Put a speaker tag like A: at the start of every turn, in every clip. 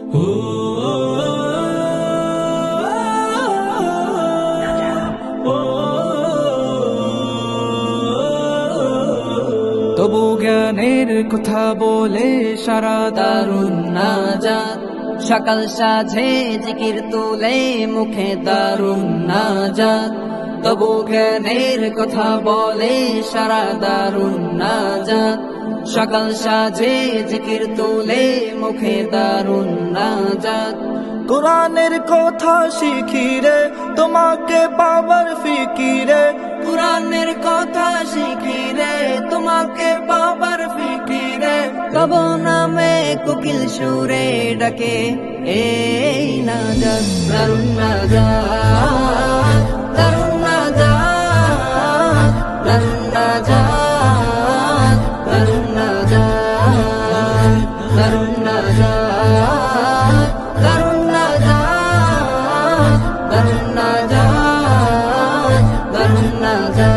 A: তবু জ্ঞানের কথা বলে সারা দারুন নাজাত, সকাল সাঝে জিকির তুলে মুখে দারুন নাজাত। তবু জ্ঞানের কথা বলে সারা দারুন নাজাত, সকাল সাঝে জিকির তুলে মুখে দারুন নাজাত।
B: কোরআনের কথা শিখি রে তোমাকে পাবার ফিকিরে,
A: কোরআনের কথা শিখি রে তোমাকে পাবার ফিকিরে। তব নামে কোকিল সুরে ডাকে এই নাজাত, দারুন নাজাত, দারুন নাজাত, দারুন নাজাত, দারুন নাজাত, দারুন নাজাত, দারুন নাজাত, দারুন নাজাত, দারুন নাজাত।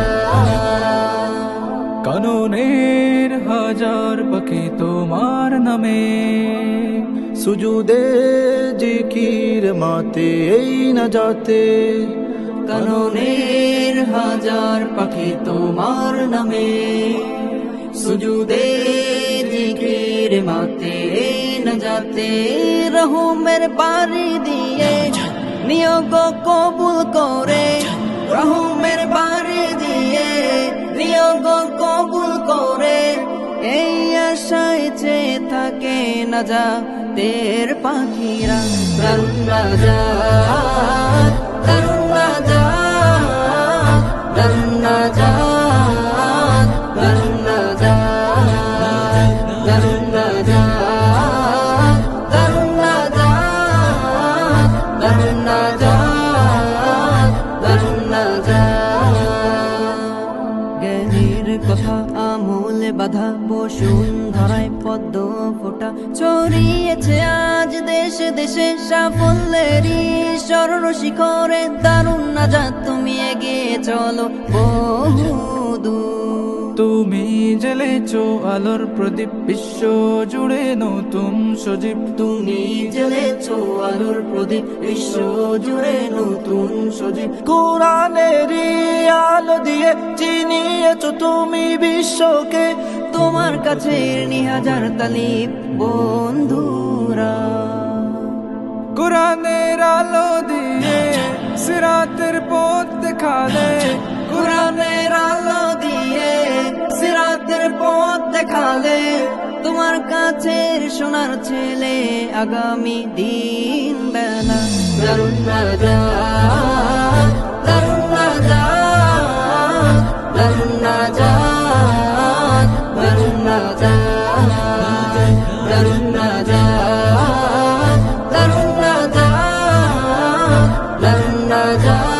B: কাননের হাজার পাখি তোমার নামে, সুজুদে জিকির মাতে এই না যাতে।
A: কাননের হাজার পাখি তোমার নামে, সুজুদে জিকির মাতে না যাতে। রহমের পারি দিয়ে নিয়োগ কবুল করে, রহমের পারি দিয়ে নিয়োগ কবুল করে। এই আশায় চেয়ে থাকে না যা তের পাখিরা। দারুন নাজাত, দারুন নাজাত, দারুন নাজাত, দারুন নাজাত, দারুন নাজাত, দারুন নাজাত, দারুন নাজাত, দারুন নাজাত। জ্ঞানীর কথা আমূল বাধা বসুন্ধরায় পদ্ম ফোটা ছড়িয়েছে আজ দেশে দেশে। সাফল্যেরই স্বর্ণ শিখরে দারুন নাজাত, তুমি এগিয়ে চলো বহুদূর।
B: তুমি জ্বেলেছো আলোর প্রদীপ, বিশ্ব জুড়ে নতুন সজীব।
A: তুমি জ্বেলেছো আলোর প্রদীপ, বিশ্ব জুড়ে নতুন সজীব।
B: কোরআনেরই আলো দিয়ে চিনিয়েছো তুমি বিশ্বকে।
A: তোমার কাছে নিহাজার তালিব বন্ধুরা।
B: কোরআনের আলো দিয়ে সিরাতের পথ দেখালে,
A: কোরআনের আলো দিয়ে সিরাতের পথ দেখালে। তোমার কাছের সোনার ছেলে আগামী দিন বেলা। দারুন নাজাত, দারুন নাজাত, দারুন নাজাত, দারুন নাজাত, দারুন নাজাত, দারুন নাজাত, দারুন নাজাত।